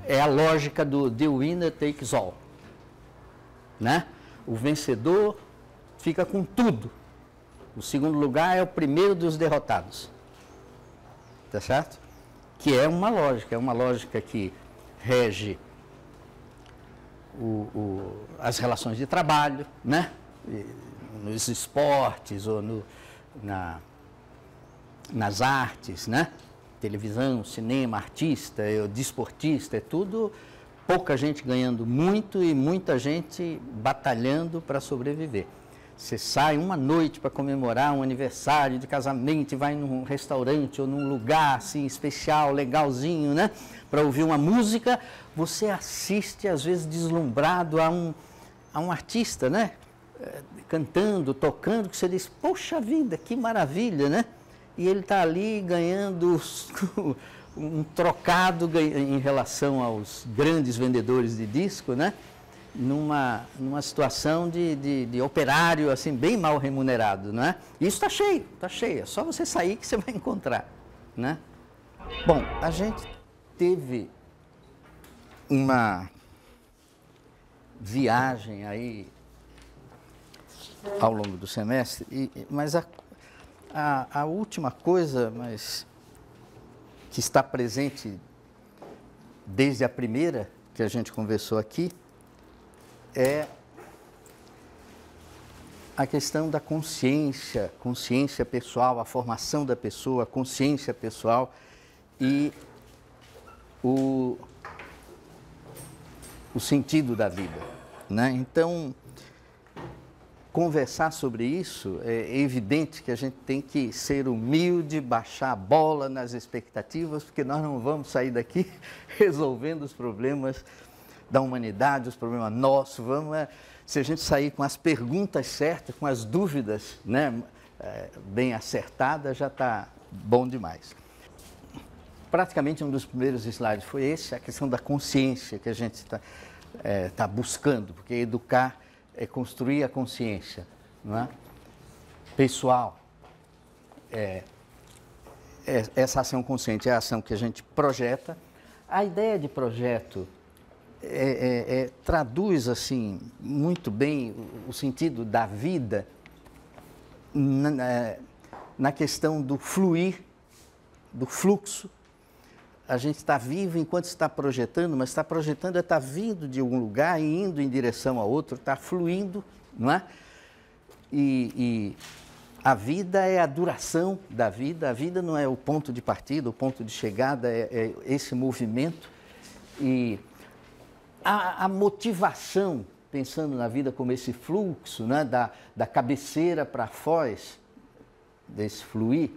é a lógica do the winner takes all, né? O vencedor fica com tudo. O segundo lugar é o primeiro dos derrotados. Tá certo? Que é uma lógica que rege as relações de trabalho, né? Nos esportes ou nas artes, né? Televisão, cinema, artista, desportista, é tudo pouca gente ganhando muito e muita gente batalhando para sobreviver. Você sai uma noite para comemorar um aniversário de casamento e vai num restaurante ou num lugar assim especial, legalzinho, né? Para ouvir uma música, você assiste às vezes deslumbrado a um artista, né? Cantando, tocando, que você diz, poxa vida, que maravilha, né? E ele está ali ganhando um trocado em relação aos grandes vendedores de disco, né? Numa situação de operário, assim, bem mal remunerado, né? E isso está cheio, é só você sair que você vai encontrar, né? Bom, a gente teve uma viagem aí ao longo do semestre, mas a última coisa, mas que está presente desde a primeira que a gente conversou aqui, é a questão da consciência pessoal, a formação da pessoa, a consciência pessoal e o sentido da vida, né? Então, conversar sobre isso, é evidente que a gente tem que ser humilde, baixar a bola nas expectativas, porque nós não vamos sair daqui resolvendo os problemas da humanidade, os problemas nossos. Se a gente sair com as perguntas certas, com as dúvidas, né, bem acertadas, já está bom demais. Praticamente um dos primeiros slides foi esse, a questão da consciência que a gente está buscando, porque educar é construir a consciência, não é? Pessoal. Essa ação consciente é a ação que a gente projeta. A ideia de projeto traduz assim muito bem o sentido da vida na questão do fluir, do fluxo. A gente está vivo enquanto está projetando, mas está projetando está vindo de algum lugar e indo em direção a outro, está fluindo, não é? E a vida é a duração da vida, a vida não é o ponto de partida, o ponto de chegada, é esse movimento. E a motivação, pensando na vida como esse fluxo, né, da cabeceira para a foz, desse fluir,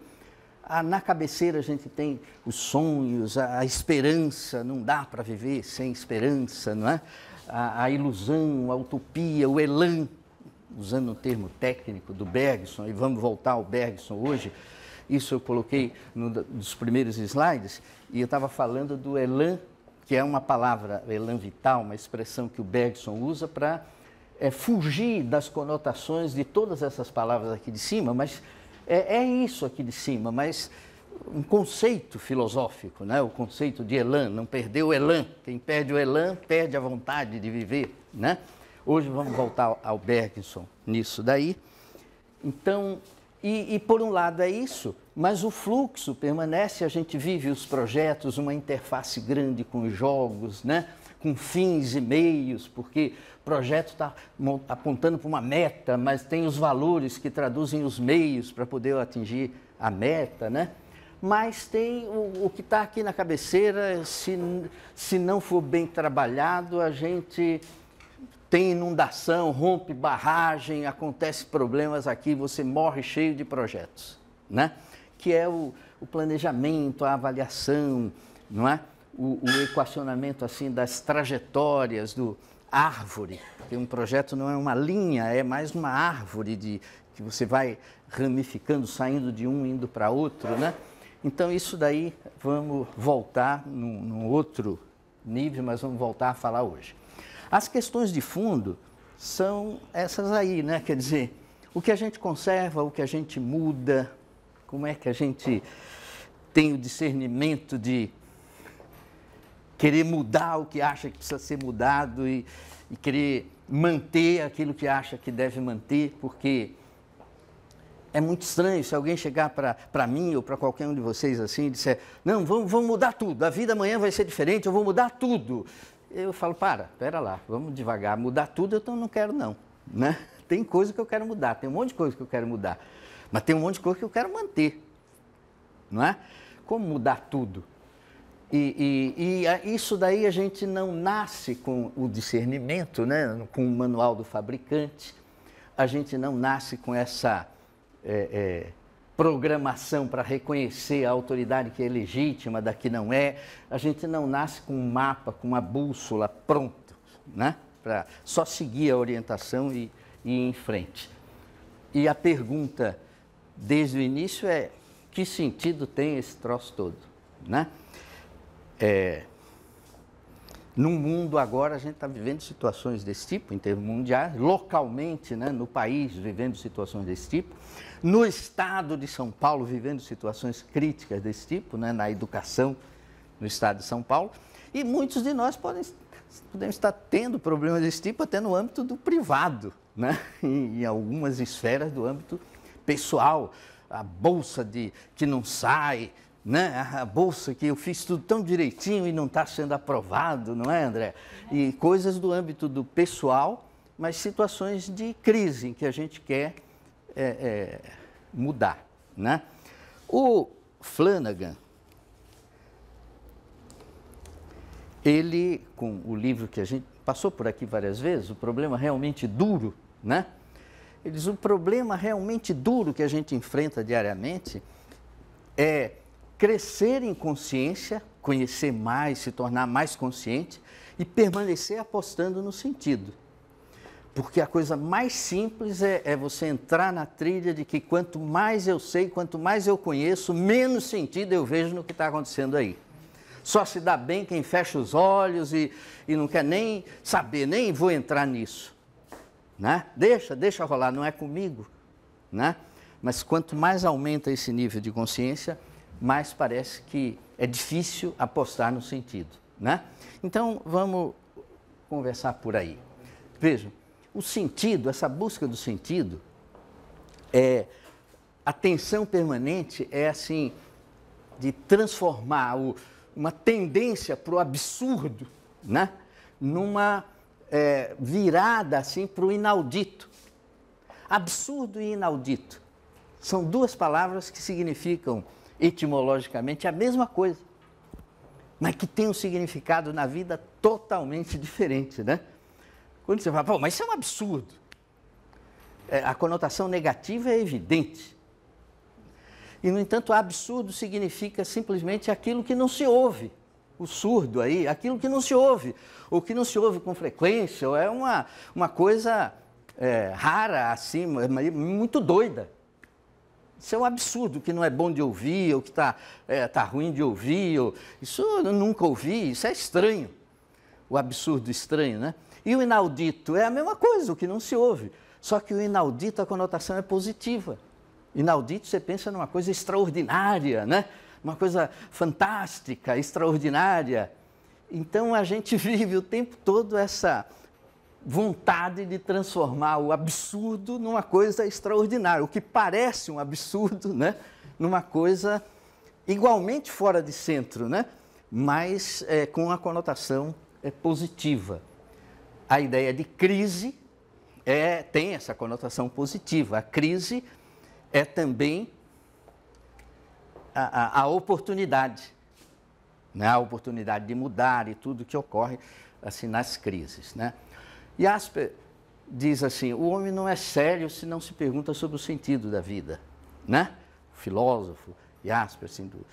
na cabeceira a gente tem os sonhos, a esperança, não dá para viver sem esperança, não é? A ilusão, a utopia, o elan, usando um termo técnico do Bergson, e vamos voltar ao Bergson hoje, isso eu coloquei nos primeiros slides, e eu estava falando do elan, que é uma palavra, elan vital, uma expressão que o Bergson usa para fugir das conotações de todas essas palavras aqui de cima, mas é isso aqui de cima, mas um conceito filosófico, né? O conceito de elan, não perder o elan. Quem perde o elan, perde a vontade de viver, né? Hoje vamos voltar ao Bergson nisso daí. Então, e por um lado é isso, mas o fluxo permanece, a gente vive os projetos, uma interface grande com os jogos, né? Com fins e meios, porque o projeto está apontando para uma meta, mas tem os valores que traduzem os meios para poder atingir a meta, né? Mas tem o que está aqui na cabeceira, se não for bem trabalhado, a gente tem inundação, rompe barragem, acontece problemas aqui, você morre cheio de projetos, né? Que é o planejamento, a avaliação, não é? O equacionamento assim das trajetórias do árvore, porque um projeto não é uma linha, é mais uma árvore que você vai ramificando, saindo de um, indo para outro, né? Então isso daí vamos voltar num outro nível, mas vamos voltar a falar hoje. As questões de fundo são essas aí, né? Quer dizer, o que a gente conserva, o que a gente muda, como é que a gente tem o discernimento de querer mudar o que acha que precisa ser mudado e querer manter aquilo que acha que deve manter, porque é muito estranho se alguém chegar para mim ou para qualquer um de vocês assim e disser, não, vamos mudar tudo, a vida amanhã vai ser diferente, eu vou mudar tudo. Eu falo, pera lá, vamos devagar, mudar tudo eu não quero não, né? Tem coisa que eu quero mudar, tem um monte de coisa que eu quero mudar, mas tem um monte de coisa que eu quero manter, não é? Como mudar tudo? E isso daí a gente não nasce com o discernimento, né? Com o manual do fabricante, a gente não nasce com essa programação para reconhecer a autoridade que é legítima da que não é, a gente não nasce com um mapa, com uma bússola pronta, né? Para só seguir a orientação e ir em frente. E a pergunta desde o início é, que sentido tem esse troço todo, né? No mundo agora a gente está vivendo situações desse tipo, em termos mundiais, localmente, né, no país vivendo situações desse tipo, no estado de São Paulo vivendo situações críticas desse tipo, né, na educação no estado de São Paulo, e muitos de nós podemos estar tendo problemas desse tipo até no âmbito do privado, né, em algumas esferas do âmbito pessoal, a bolsa que não sai, né? A bolsa que eu fiz tudo tão direitinho e não está sendo aprovado, não é, André? E coisas do âmbito do pessoal, mas situações de crise em que a gente quer mudar, né? O Flanagan, ele, com o livro que a gente passou por aqui várias vezes, O Problema Realmente Duro, né? Ele diz, o problema realmente duro que a gente enfrenta diariamente é crescer em consciência, conhecer mais, se tornar mais consciente e permanecer apostando no sentido. Porque a coisa mais simples é você entrar na trilha de que quanto mais eu sei, quanto mais eu conheço, menos sentido eu vejo no que está acontecendo aí. Só se dá bem quem fecha os olhos e não quer nem saber, nem vou entrar nisso, né? Deixa rolar, não é comigo, né? Mas quanto mais aumenta esse nível de consciência, mais parece que é difícil apostar no sentido, né? Então, vamos conversar por aí. Vejam, o sentido, essa busca do sentido, a tensão permanente é assim, de transformar uma tendência para o absurdo, né? Numa virada assim para o inaudito. Absurdo e inaudito são duas palavras que significam etimologicamente a mesma coisa, mas que tem um significado na vida totalmente diferente, né? Quando você fala, pô, mas isso é um absurdo, a conotação negativa é evidente. E, no entanto, absurdo significa simplesmente aquilo que não se ouve. O surdo aí, aquilo que não se ouve, ou que não se ouve com frequência, ou é uma coisa rara, assim, muito doida. Isso é um absurdo, que não é bom de ouvir, ou que tá ruim de ouvir, isso eu nunca ouvi, isso é estranho. O absurdo estranho, né? E o inaudito é a mesma coisa, o que não se ouve. Só que o inaudito, a conotação é positiva. Inaudito, você pensa numa coisa extraordinária, né? Uma coisa fantástica, extraordinária. Então, a gente vive o tempo todo essa vontade de transformar o absurdo numa coisa extraordinária. O que parece um absurdo, né? Numa coisa igualmente fora de centro, né? Mas com a conotação positiva. A ideia de crise tem essa conotação positiva. A crise é também a oportunidade, né? A oportunidade de mudar e tudo que ocorre assim, nas crises, né? E Jasper diz assim, o homem não é sério se não se pergunta sobre o sentido da vida, né? O filósofo Jasper, assim, do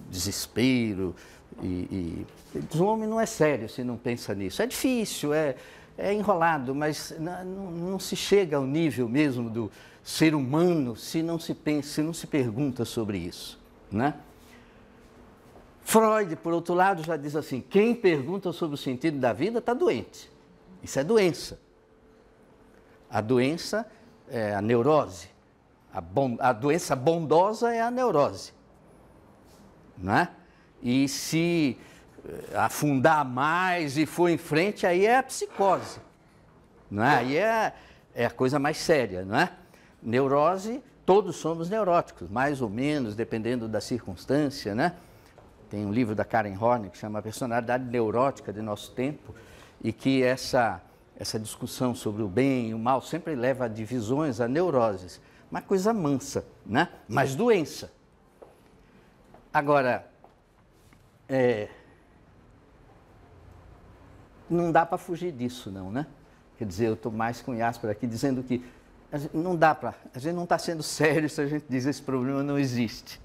desespero, o homem não é sério se não pensa nisso. É difícil, é enrolado, mas não se chega ao nível mesmo do ser humano se não se pensa, se não se pergunta sobre isso, né? Freud, por outro lado, já diz assim, quem pergunta sobre o sentido da vida está doente. Isso é doença. A doença é a neurose. A doença bondosa é a neurose, né? E se afundar mais e for em frente, aí é a psicose, não é? Aí é a coisa mais séria, não é? Neurose, todos somos neuróticos, mais ou menos, dependendo da circunstância, né? Tem um livro da Karen Horney que chama A Personalidade Neurótica de Nosso Tempo, e que essa discussão sobre o bem e o mal sempre leva a divisões, a neuroses. Uma coisa mansa, né? Mas doença. Agora, não dá para fugir disso, não, né? Quer dizer, eu estou mais com Jasper aqui dizendo que a gente não está sendo sério se a gente diz que esse problema não existe,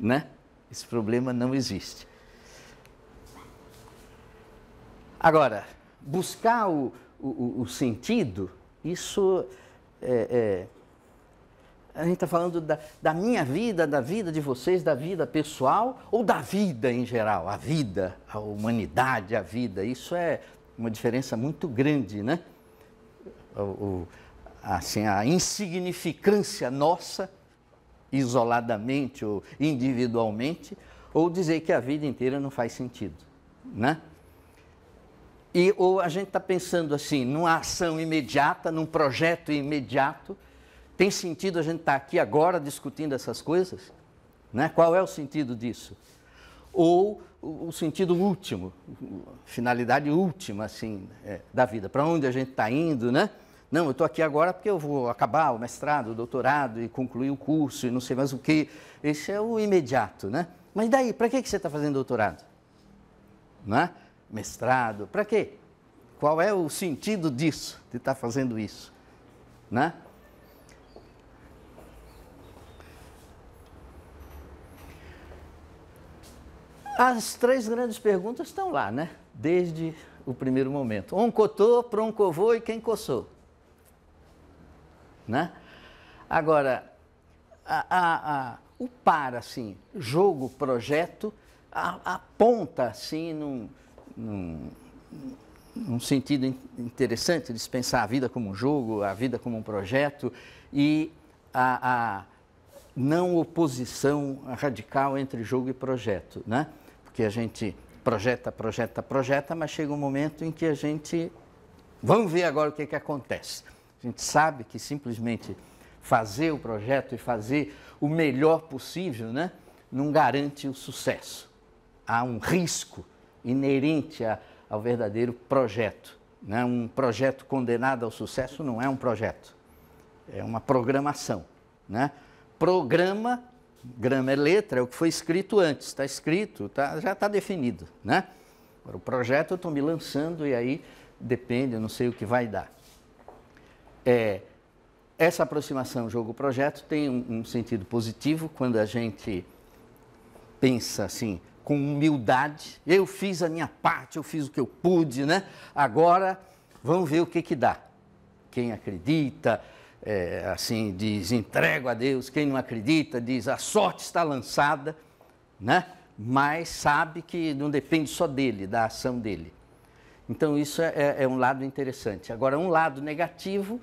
né? Esse problema não existe. Agora, buscar o sentido, isso a gente está falando da minha vida, da vida de vocês, da vida pessoal ou da vida em geral? A vida, a humanidade, a vida, isso é uma diferença muito grande, né? Assim, a insignificância nossa, isoladamente ou individualmente, ou dizer que a vida inteira não faz sentido, né? Ou a gente está pensando assim, numa ação imediata, num projeto imediato. Tem sentido a gente estar aqui agora discutindo essas coisas? Né? Qual é o sentido disso? Ou o sentido último, finalidade última assim, da vida, para onde a gente está indo, né? Não, eu estou aqui agora porque eu vou acabar o mestrado, o doutorado e concluir o curso e não sei mais o quê. Esse é o imediato, né? Mas daí, para que você está fazendo doutorado? Não é? Mestrado, para quê? Qual é o sentido disso, de estar fazendo isso? Né? As três grandes perguntas estão lá, né? Desde o primeiro momento. Oncotô, proncovô e quem coçou. Né? Agora, o par, assim, jogo, projeto, aponta, assim, num sentido interessante de pensar a vida como um jogo, a vida como um projeto e a não oposição radical entre jogo e projeto, né? Porque a gente projeta, mas chega um momento em que a gente... Vamos ver agora o que acontece. A gente sabe que simplesmente fazer o projeto e fazer o melhor possível, né, não garante o sucesso. Há um risco inerente ao verdadeiro projeto, né? Um projeto condenado ao sucesso não é um projeto, é uma programação, né? Programa, grama é letra, é o que foi escrito antes, está escrito, já está definido, né? Agora, o projeto eu estou me lançando e aí depende, eu não sei o que vai dar. Essa aproximação jogo-projeto tem um sentido positivo quando a gente pensa assim, com humildade, eu fiz a minha parte, eu fiz o que eu pude, né? Agora vamos ver o que dá. Quem acredita, assim, diz entrego a Deus, quem não acredita diz a sorte está lançada, né? Mas sabe que não depende só dele, da ação dele. Então isso é um lado interessante. Agora, um lado negativo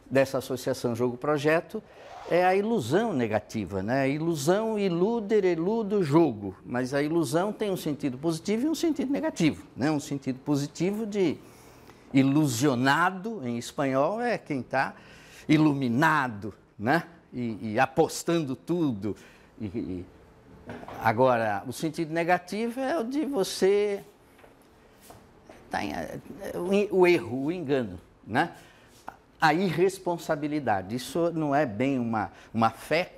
dessa associação jogo-projeto é a ilusão negativa, né? A ilusão, eludo, jogo. Mas a ilusão tem um sentido positivo e um sentido negativo, né? Um sentido positivo de ilusionado, em espanhol, é quem está iluminado, né? E apostando tudo. Agora, o sentido negativo é o de você... o erro, o engano, né? A irresponsabilidade, isso não é bem uma fé.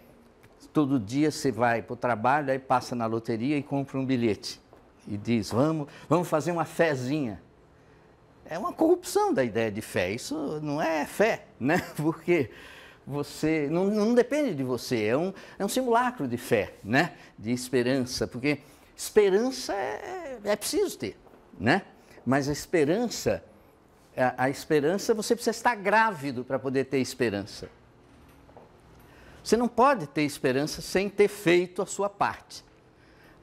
Todo dia você vai para o trabalho, aí passa na loteria e compra um bilhete e diz, vamos fazer uma fezinha. É uma corrupção da ideia de fé, isso não é fé, né? Porque você, não depende de você, é um simulacro de fé, né? De esperança, porque esperança é preciso ter, né? Mas a esperança você precisa estar grávido para poder ter esperança. Você não pode ter esperança sem ter feito a sua parte.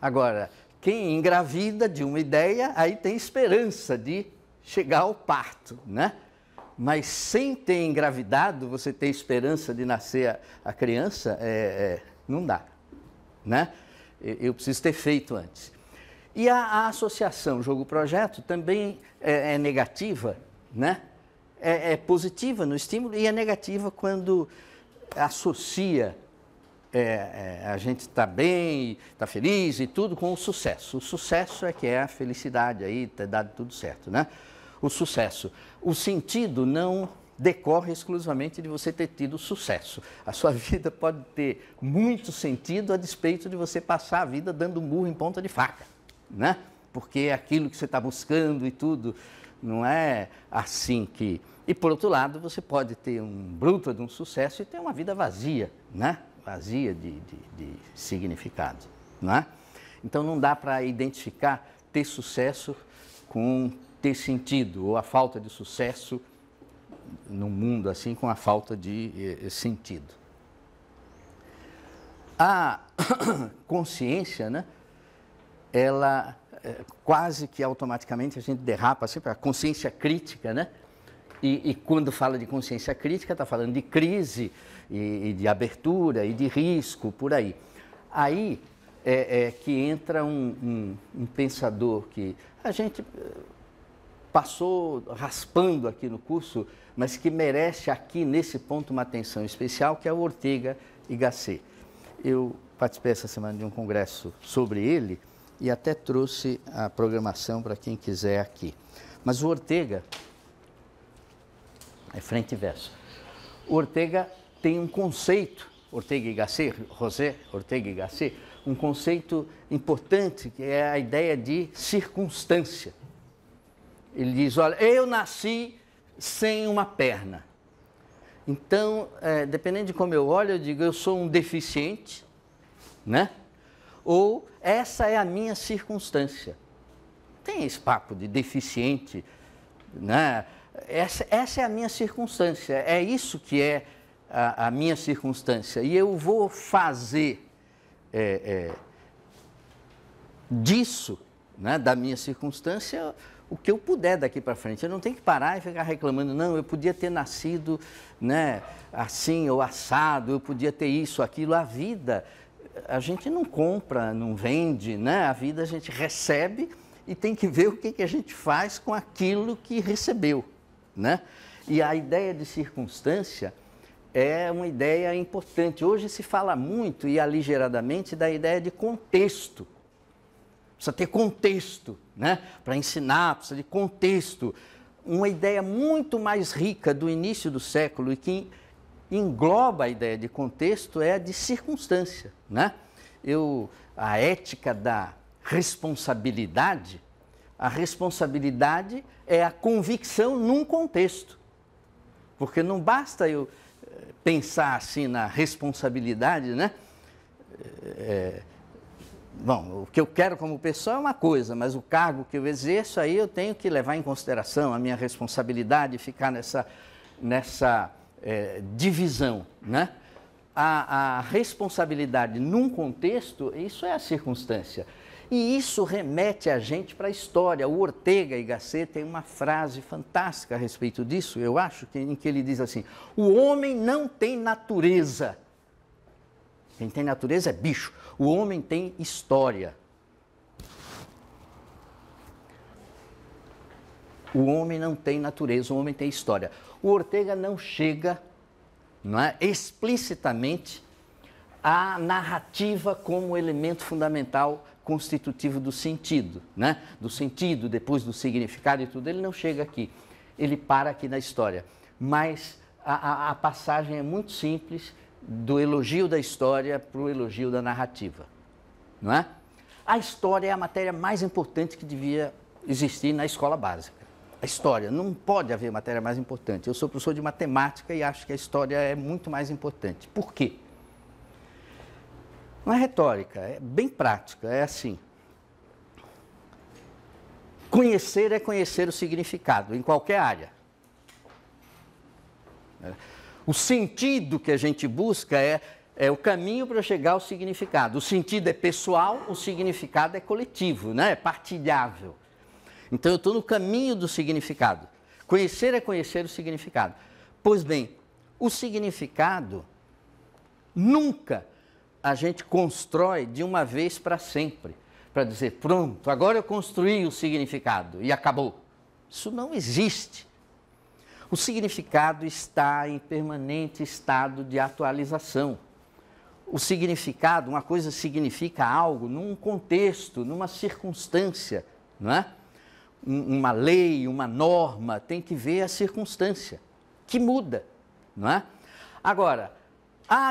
Agora, quem engravida de uma ideia, aí tem esperança de chegar ao parto, né? Mas sem ter engravidado, você ter esperança de nascer a criança, não dá, né? Eu preciso ter feito antes. E a associação jogo-projeto também é negativa, né? É positiva no estímulo e é negativa quando associa a gente está bem, está feliz e tudo com o sucesso. O sucesso é que é a felicidade aí, ter dado tudo certo, né? O sucesso. O sentido não decorre exclusivamente de você ter tido sucesso. A sua vida pode ter muito sentido a despeito de você passar a vida dando murro em ponta de faca, né? Porque é aquilo que você está buscando e tudo, não é assim que... E por outro lado, você pode ter um bruto de um sucesso e ter uma vida vazia, né? Vazia de significado, não é? Então não dá para identificar ter sucesso com ter sentido, ou a falta de sucesso no mundo assim com a falta de sentido. A consciência, né? Ela quase que automaticamente a gente derrapa assim para a consciência crítica, né? E quando fala de consciência crítica, está falando de crise e de abertura e de risco, por aí. Aí é que entra um pensador que a gente passou raspando aqui no curso, mas que merece aqui nesse ponto uma atenção especial, que é o Ortega y Gasset. Eu participei essa semana de um congresso sobre ele e até trouxe a programação para quem quiser aqui. Mas o Ortega... é frente e verso. O Ortega tem um conceito, Ortega y Gasset, José Ortega y Gasset, um conceito importante, que é a ideia de circunstância. Ele diz, olha, eu nasci sem uma perna. Então, dependendo de como eu olho, eu digo, eu sou um deficiente, né? Ou essa é a minha circunstância. Tem esse papo de deficiente, né? Essa é a minha circunstância, é isso que é a minha circunstância. E eu vou fazer disso, né, da minha circunstância, o que eu puder daqui para frente. Eu não tenho que parar e ficar reclamando, não, eu podia ter nascido, né, assim ou assado, eu podia ter isso, aquilo. A vida, a gente não compra, não vende, né? A vida a gente recebe e tem que ver o que a gente faz com aquilo que recebeu, né? E a ideia de circunstância é uma ideia importante. Hoje se fala muito e aligeradamente da ideia de contexto. Precisa ter contexto, né? Para ensinar, precisa de contexto. Uma ideia muito mais rica do início do século e que engloba a ideia de contexto é a de circunstância, né? A ética da responsabilidade, a responsabilidade é a convicção num contexto. Porque não basta eu pensar assim na responsabilidade, né? Bom, o que eu quero como pessoa é uma coisa, mas o cargo que eu exerço, aí eu tenho que levar em consideração a minha responsabilidade e ficar nessa divisão, né? A responsabilidade num contexto, isso é a circunstância. E isso remete a gente para a história. O Ortega y Gasset tem uma frase fantástica a respeito disso, eu acho, em que ele diz assim, o homem não tem natureza. Quem tem natureza é bicho. O homem tem história. O homem não tem natureza, o homem tem história. O Ortega não chega, não é, explicitamente à narrativa como elemento fundamental constitutivo do sentido, né? Do sentido, depois do significado e tudo, ele não chega aqui. Ele para aqui na história. Mas a passagem é muito simples, do elogio da história para o elogio da narrativa, não é? A história é a matéria mais importante que devia existir na escola básica. A história, não pode haver matéria mais importante. Eu sou professor de matemática e acho que a história é muito mais importante. Por quê? Não é retórica, é bem prática, é assim. Conhecer é conhecer o significado, em qualquer área. O sentido que a gente busca é o caminho para chegar ao significado. O sentido é pessoal, o significado é coletivo, né? É partilhável. Então eu estou no caminho do significado. Conhecer é conhecer o significado. Pois bem, o significado nunca a gente constrói de uma vez para sempre. para dizer, pronto, agora eu construí o significado e acabou. Isso não existe. O significado está em permanente estado de atualização. O significado, uma coisa significa algo num contexto, numa circunstância, não é? Uma lei, uma norma, tem que ver a circunstância, que muda, não é? Agora,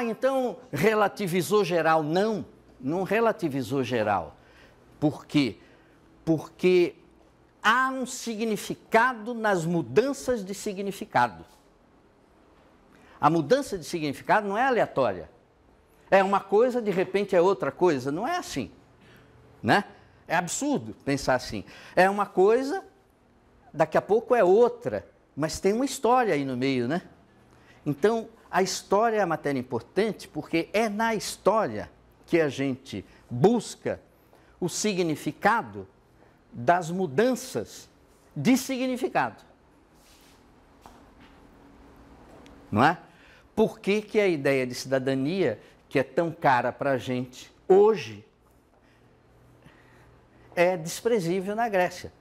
então relativizou geral? Não, não relativizou geral. Por quê? Porque há um significado nas mudanças de significado. A mudança de significado não é aleatória. É uma coisa, de repente é outra coisa. Não é assim, né? É absurdo pensar assim. É uma coisa, daqui a pouco é outra, mas tem uma história aí no meio, né? Então, a história é a matéria importante porque é na história que a gente busca o significado das mudanças de significado. Não é? Por que a ideia de cidadania, que é tão cara para a gente hoje, é desprezível na Grécia?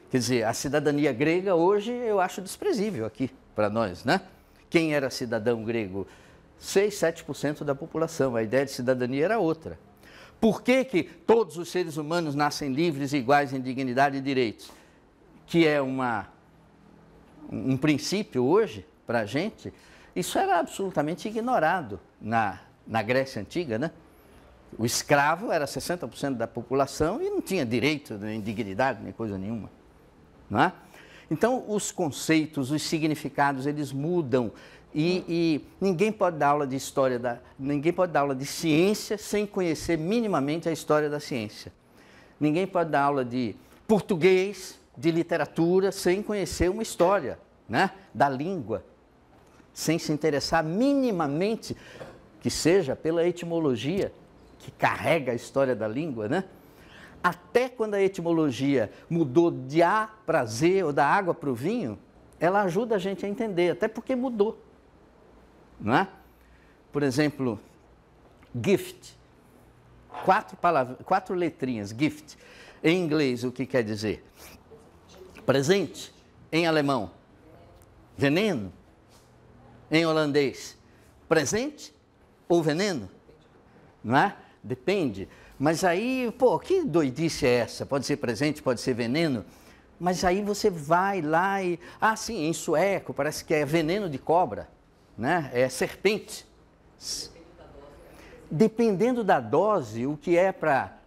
Quer dizer, a cidadania grega hoje eu acho desprezível aqui para nós, né? Quem era cidadão grego? 6, 7% da população. A ideia de cidadania era outra. Por que todos os seres humanos nascem livres e iguais em dignidade e direitos? Que é um princípio hoje para a gente. Isso era absolutamente ignorado na Grécia Antiga, né? O escravo era 60% da população e não tinha direito, nem dignidade, nem coisa nenhuma. Não é? Então, os conceitos, os significados, eles mudam e ninguém pode dar aula de ninguém pode dar aula de ciência sem conhecer minimamente a história da ciência. Ninguém pode dar aula de português, de literatura, sem conhecer uma história, né, da língua, sem se interessar minimamente, que seja pela etimologia, que carrega a história da língua, né? Até quando a etimologia mudou de A para Z ou da água para o vinho, ela ajuda a gente a entender, até porque mudou, não é? Por exemplo, gift, 4 letrinhas, gift. Em inglês, o que quer dizer? Presente. Em alemão, veneno. Em holandês, presente ou veneno? Não é? Depende. Mas aí, pô, que doidice é essa? Pode ser presente, pode ser veneno. Mas aí você vai lá e... Ah, sim, em sueco parece que é veneno de cobra, né? É serpente. Dependendo da dose, o que é para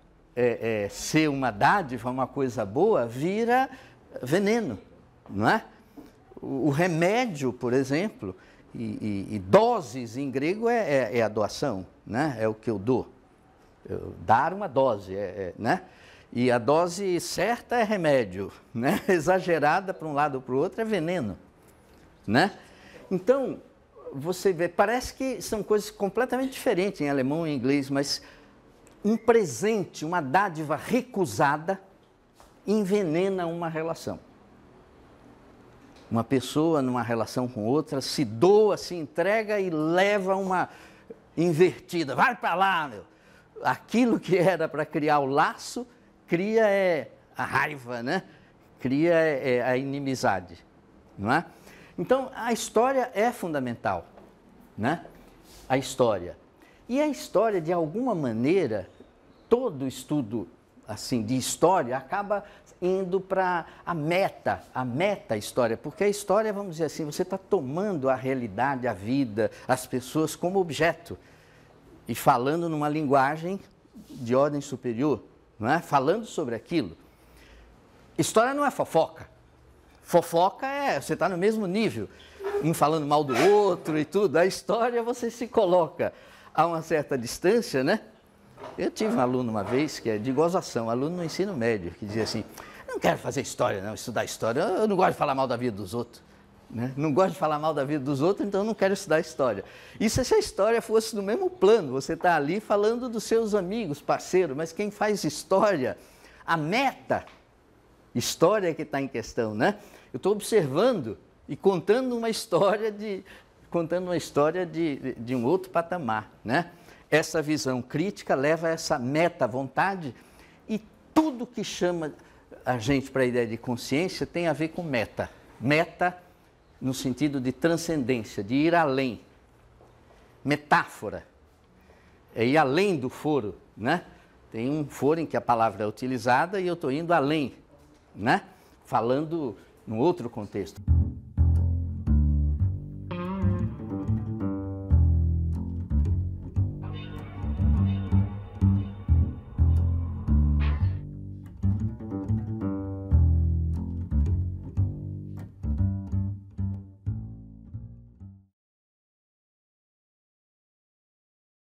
ser uma dádiva, uma coisa boa, vira veneno, não é? O remédio, por exemplo, e doses em grego é a doação, né? É o que eu dou. Dar uma dose, né? E a dose certa é remédio, né? Exagerada para um lado ou para o outro é veneno, né? Então, você vê, parece que são coisas completamente diferentes em alemão e em inglês, mas um presente, uma dádiva recusada, envenena uma relação. Uma pessoa numa relação com outra se doa, se entrega e leva uma invertida. Vai para lá, meu! Aquilo que era para criar o laço, cria a raiva, né? Cria a inimizade, não é? Então, a história é fundamental, né? A história. E a história, de alguma maneira, todo estudo assim, de história acaba indo para a meta-história, porque a história, vamos dizer assim, você está tomando a realidade, a vida, as pessoas como objeto e falando numa linguagem de ordem superior, não é? Falando sobre aquilo. História não é fofoca. Fofoca você está no mesmo nível, um falando mal do outro e tudo. A história você se coloca a uma certa distância, né? Eu tive um aluno uma vez, que é de gozação, aluno no ensino médio, que dizia assim, não quero fazer história não, estudar história, eu não gosto de falar mal da vida dos outros. Né? Não gosto de falar mal da vida dos outros, então eu não quero estudar história. Isso se a história fosse no mesmo plano, você está ali falando dos seus amigos, parceiros, mas quem faz história, a meta, história que está em questão, né? Eu estou observando e contando uma história de um outro patamar, né? Essa visão crítica leva a essa meta-vontade E tudo que chama a gente para a ideia de consciência tem a ver com meta. Meta no sentido de transcendência, de ir além. Metáfora é ir além do foro, né? Tem um foro em que a palavra é utilizada e eu estou indo além, né? Falando num outro contexto.